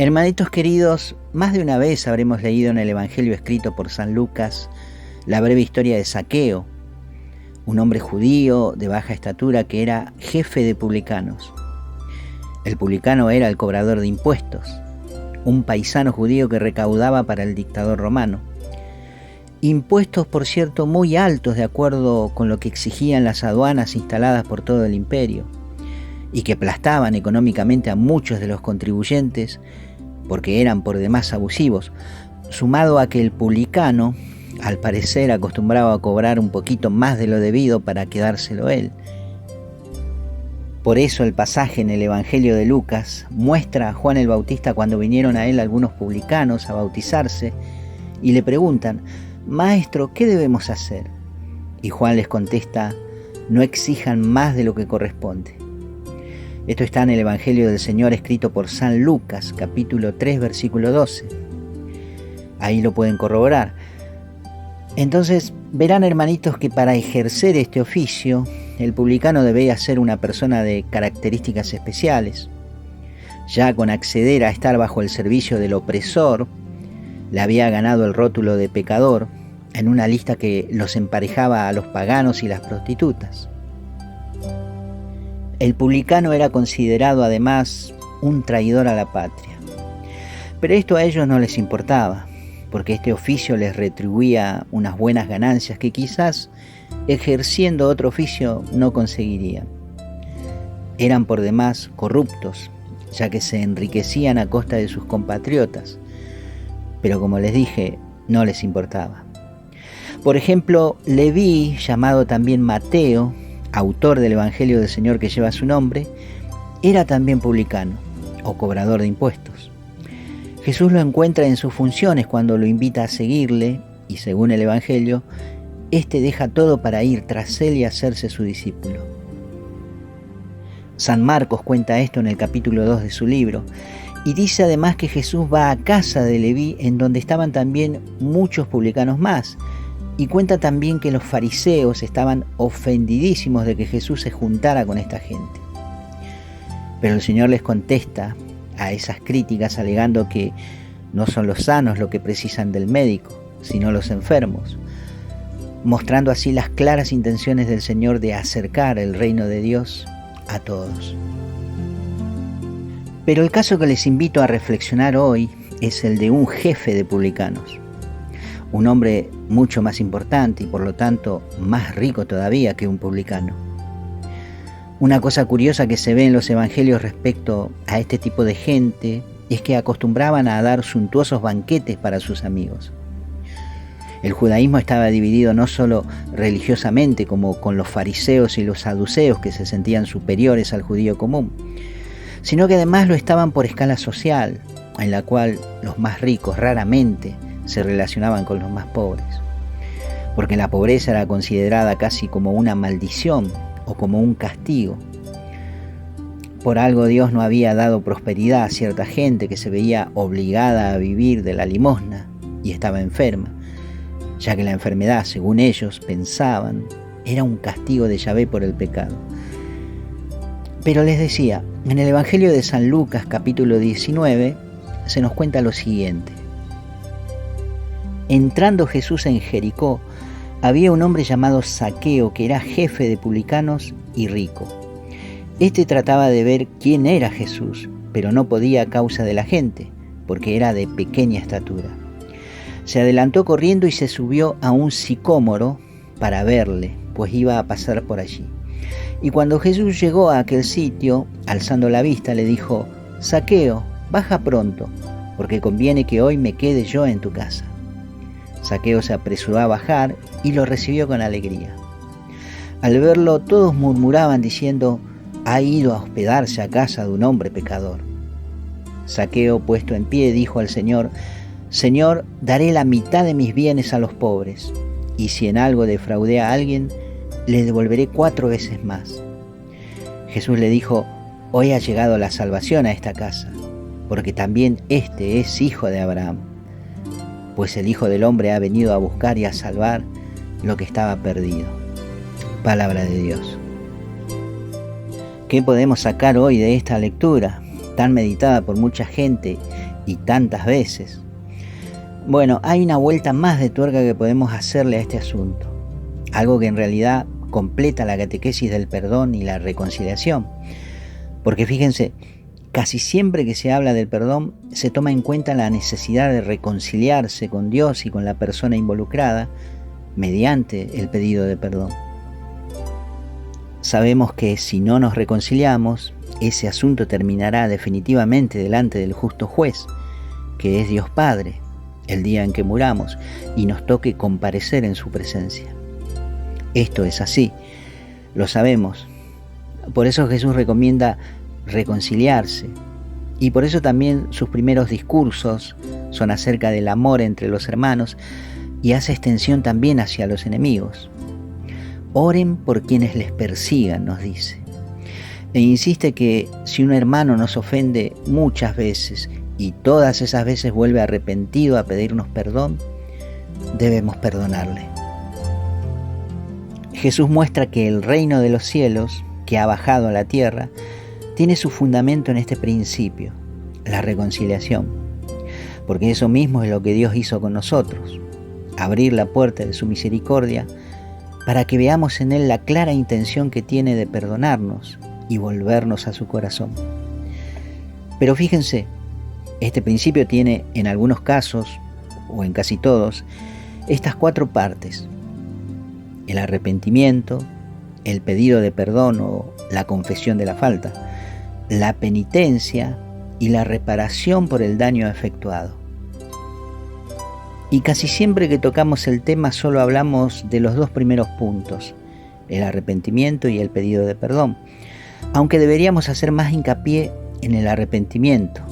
Hermanitos queridos, más de una vez habremos leído en el Evangelio escrito por San Lucas la breve historia de Zaqueo, un hombre judío de baja estatura que era jefe de publicanos. El publicano era el cobrador de impuestos, un paisano judío que recaudaba para el dictador romano. Impuestos, por cierto, muy altos de acuerdo con lo que exigían las aduanas instaladas por todo el imperio, y que aplastaban económicamente a muchos de los contribuyentes porque eran por demás abusivos, sumado a que el publicano, al parecer, acostumbraba a cobrar un poquito más de lo debido para quedárselo él. Por eso el pasaje en el Evangelio de Lucas muestra a Juan el Bautista cuando vinieron a él algunos publicanos a bautizarse y le preguntan: «Maestro, ¿qué debemos hacer?». Y Juan les contesta: «No exijan más de lo que corresponde». Esto está en el Evangelio del Señor escrito por San Lucas, capítulo 3, versículo 12. Ahí lo pueden corroborar. Entonces verán, hermanitos, que para ejercer este oficio el publicano debía ser una persona de características especiales. Ya con acceder a estar bajo el servicio del opresor, le había ganado el rótulo de pecador en una lista que los emparejaba a los paganos y las prostitutas. El publicano era considerado además un traidor a la patria. Pero esto a ellos no les importaba, porque este oficio les retribuía unas buenas ganancias que quizás ejerciendo otro oficio no conseguirían. Eran por demás corruptos, ya que se enriquecían a costa de sus compatriotas, pero como les dije, no les importaba. Por ejemplo, Leví, llamado también Mateo, autor del Evangelio del Señor que lleva su nombre, era también publicano o cobrador de impuestos. Jesús lo encuentra en sus funciones cuando lo invita a seguirle y, según el Evangelio, éste deja todo para ir tras él y hacerse su discípulo. San Marcos cuenta esto en el capítulo 2 de su libro y dice además que Jesús va a casa de Leví, en donde estaban también muchos publicanos más. Y cuenta también que los fariseos estaban ofendidísimos de que Jesús se juntara con esta gente. Pero el Señor les contesta a esas críticas alegando que no son los sanos los que precisan del médico, sino los enfermos, mostrando así las claras intenciones del Señor de acercar el reino de Dios a todos. Pero el caso que les invito a reflexionar hoy es el de un jefe de publicanos. Un hombre mucho más importante y por lo tanto más rico todavía que un publicano. Una cosa curiosa que se ve en los evangelios respecto a este tipo de gente es que acostumbraban a dar suntuosos banquetes para sus amigos. El judaísmo estaba dividido no solo religiosamente como con los fariseos y los saduceos que se sentían superiores al judío común, sino que además lo estaban por escala social, en la cual los más ricos raramente se relacionaban con los más pobres, porque la pobreza era considerada casi como una maldición o como un castigo. Por algo Dios no había dado prosperidad a cierta gente que se veía obligada a vivir de la limosna y estaba enferma, ya que la enfermedad, según ellos pensaban, era un castigo de Yahvé por el pecado. Pero les decía, en el Evangelio de San Lucas, capítulo 19, se nos cuenta lo siguiente. Entrando Jesús en Jericó, había un hombre llamado Zaqueo, que era jefe de publicanos y rico. Este trataba de ver quién era Jesús, pero no podía a causa de la gente, porque era de pequeña estatura. Se adelantó corriendo y se subió a un sicómoro para verle, pues iba a pasar por allí. Y cuando Jesús llegó a aquel sitio, alzando la vista, le dijo: «Zaqueo, baja pronto, porque conviene que hoy me quede yo en tu casa». Zaqueo se apresuró a bajar y lo recibió con alegría. Al verlo, todos murmuraban diciendo: «Ha ido a hospedarse a casa de un hombre pecador». Zaqueo, puesto en pie, dijo al Señor: «Señor, daré la mitad de mis bienes a los pobres, y si en algo defraudé a alguien, le devolveré 4 veces más». Jesús le dijo: «Hoy ha llegado la salvación a esta casa, porque también este es hijo de Abraham. Pues el Hijo del Hombre ha venido a buscar y a salvar lo que estaba perdido». Palabra de Dios. ¿Qué podemos sacar hoy de esta lectura tan meditada por mucha gente y tantas veces. Bueno, hay una vuelta más de tuerca que podemos hacerle a este asunto, algo que en realidad completa la catequesis del perdón y la reconciliación. Porque fíjense, casi siempre que se habla del perdón se toma en cuenta la necesidad de reconciliarse con Dios y con la persona involucrada mediante el pedido de perdón. Sabemos que si no nos reconciliamos, ese asunto terminará definitivamente delante del justo juez, que es Dios Padre, el día en que muramos y nos toque comparecer en su presencia. Esto es así, lo sabemos. Por eso Jesús recomienda reconciliarse, y por eso también sus primeros discursos son acerca del amor entre los hermanos y hace extensión también hacia los enemigos. Oren por quienes les persigan, nos dice. E insiste que si un hermano nos ofende muchas veces y todas esas veces vuelve arrepentido a pedirnos perdón, debemos perdonarle. Jesús muestra que el reino de los cielos, que ha bajado a la tierra, tiene su fundamento en este principio, la reconciliación. Porque eso mismo es lo que Dios hizo con nosotros, abrir la puerta de su misericordia para que veamos en Él la clara intención que tiene de perdonarnos y volvernos a su corazón. Pero fíjense, este principio tiene en algunos casos, o en casi todos, estas 4 partes: el arrepentimiento, el pedido de perdón o la confesión de la falta, la penitencia y la reparación por el daño efectuado. Y casi siempre que tocamos el tema solo hablamos de los 2 primeros puntos, el arrepentimiento y el pedido de perdón, aunque deberíamos hacer más hincapié en el arrepentimiento,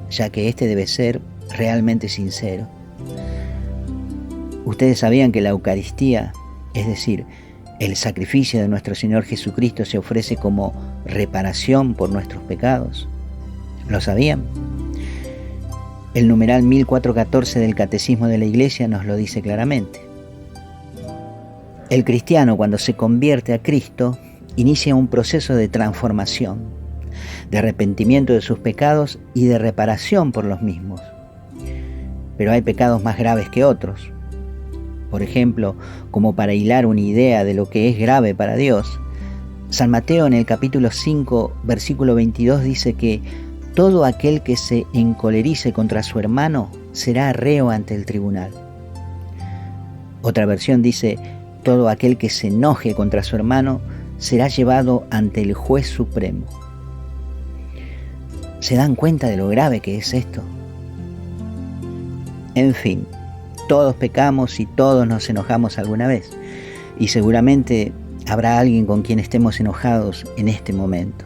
ya que este debe ser realmente sincero. Ustedes sabían que la Eucaristía, es decir, el sacrificio de nuestro Señor Jesucristo, se ofrece como reparación por nuestros pecados. ¿Lo sabían? El numeral 1414 del Catecismo de la Iglesia nos lo dice claramente. El cristiano, cuando se convierte a Cristo, inicia un proceso de transformación, de arrepentimiento de sus pecados y de reparación por los mismos. Pero hay pecados más graves que otros. Por ejemplo, como para hilar una idea de lo que es grave para Dios, San Mateo en el capítulo 5, versículo 22 dice que todo aquel que se encolerice contra su hermano será reo ante el tribunal. Otra versión dice, todo aquel que se enoje contra su hermano será llevado ante el juez supremo. ¿Se dan cuenta de lo grave que es esto? En fin, todos pecamos y todos nos enojamos alguna vez, y seguramente habrá alguien con quien estemos enojados en este momento.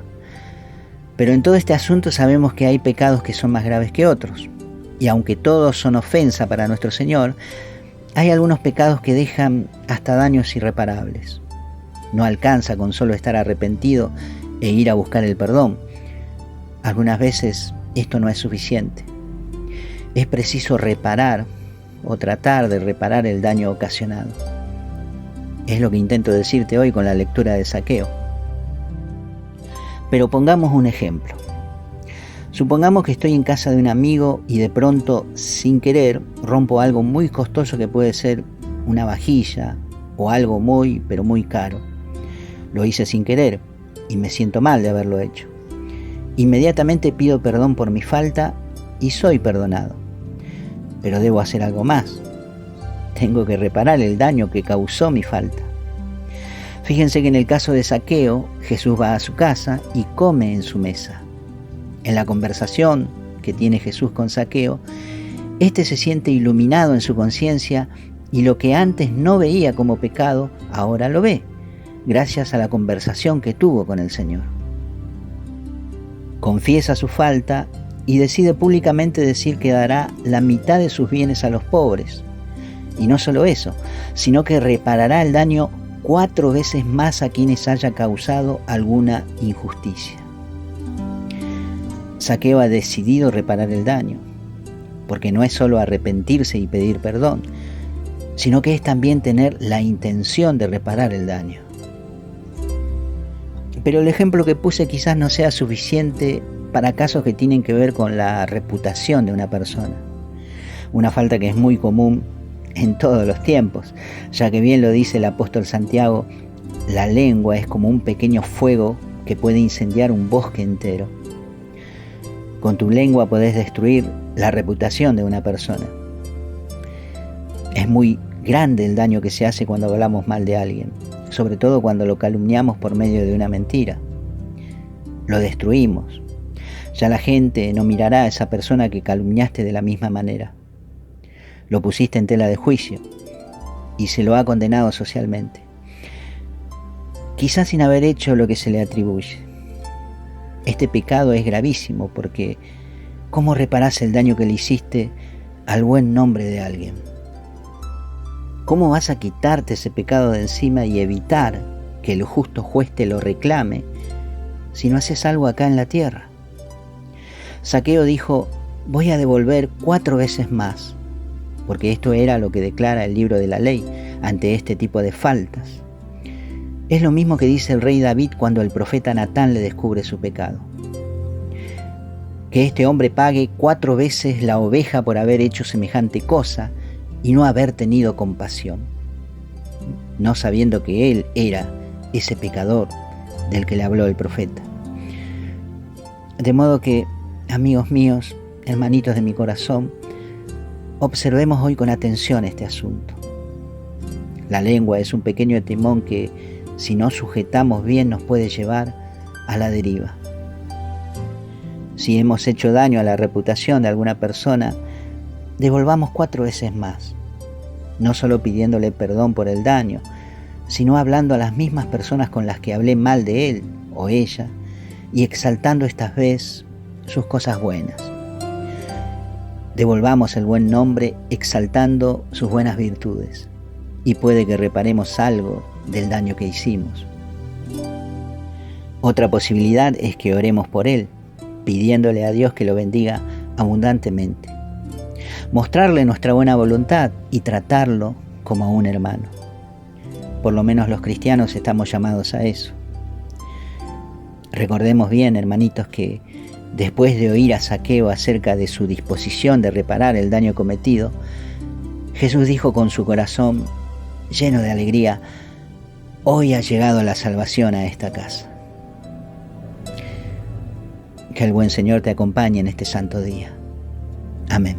Pero en todo este asunto sabemos que hay pecados que son más graves que otros, y aunque todos son ofensa para nuestro Señor, hay algunos pecados que dejan hasta daños irreparables. No alcanza con solo estar arrepentido e ir a buscar el perdón. Algunas veces esto no es suficiente. Es preciso reparar o tratar de reparar el daño ocasionado. Es lo que intento decirte hoy con la lectura de Zaqueo. Pero pongamos un ejemplo. Supongamos que estoy en casa de un amigo y de pronto, sin querer, rompo algo muy costoso que puede ser una vajilla o algo muy, pero muy caro. Lo hice sin querer y me siento mal de haberlo hecho. Inmediatamente pido perdón por mi falta y soy perdonado. Pero debo hacer algo más. Tengo que reparar el daño que causó mi falta. Fíjense que en el caso de Zaqueo, Jesús va a su casa y come en su mesa. En la conversación que tiene Jesús con Zaqueo, éste se siente iluminado en su conciencia y lo que antes no veía como pecado, ahora lo ve, gracias a la conversación que tuvo con el Señor. Confiesa su falta y decide públicamente decir que dará la mitad de sus bienes a los pobres. Y no solo eso, sino que reparará el daño 4 veces más a quienes haya causado alguna injusticia. Zaqueo ha decidido reparar el daño, porque no es solo arrepentirse y pedir perdón, sino que es también tener la intención de reparar el daño. Pero el ejemplo que puse quizás no sea suficiente para casos que tienen que ver con la reputación de una persona. Una falta que es muy común en todos los tiempos, ya que bien lo dice el apóstol Santiago, la lengua es como un pequeño fuego que puede incendiar un bosque entero. Con tu lengua podés destruir la reputación de una persona. Es muy grande el daño que se hace cuando hablamos mal de alguien, sobre todo cuando lo calumniamos por medio de una mentira. Lo destruimos. Ya la gente no mirará a esa persona que calumniaste de la misma manera. Lo pusiste en tela de juicio y se lo ha condenado socialmente. Quizás sin haber hecho lo que se le atribuye. Este pecado es gravísimo porque ¿cómo reparás el daño que le hiciste al buen nombre de alguien? ¿Cómo vas a quitarte ese pecado de encima y evitar que el justo juez te lo reclame si no haces algo acá en la tierra? Zaqueo dijo, voy a devolver 4 veces más, porque esto era lo que declara el libro de la ley ante este tipo de faltas. Es lo mismo que dice el rey David cuando el profeta Natán le descubre su pecado. Que este hombre pague 4 veces la oveja por haber hecho semejante cosa y no haber tenido compasión, no sabiendo que él era ese pecador del que le habló el profeta. De modo que, amigos míos, hermanitos de mi corazón, observemos hoy con atención este asunto. La lengua es un pequeño timón que, si no sujetamos bien, nos puede llevar a la deriva. Si hemos hecho daño a la reputación de alguna persona, devolvamos 4 veces más, no solo pidiéndole perdón por el daño, sino hablando a las mismas personas con las que hablé mal de él o ella y exaltando esta vez sus cosas buenas. Devolvamos el buen nombre exaltando sus buenas virtudes y puede que reparemos algo del daño que hicimos. Otra posibilidad es que oremos por él, pidiéndole a Dios que lo bendiga abundantemente. Mostrarle nuestra buena voluntad y tratarlo como a un hermano. Por lo menos los cristianos estamos llamados a eso. Recordemos bien, hermanitos, que después de oír a Zaqueo acerca de su disposición de reparar el daño cometido, Jesús dijo con su corazón lleno de alegría, hoy ha llegado la salvación a esta casa. Que el buen Señor te acompañe en este santo día. Amén.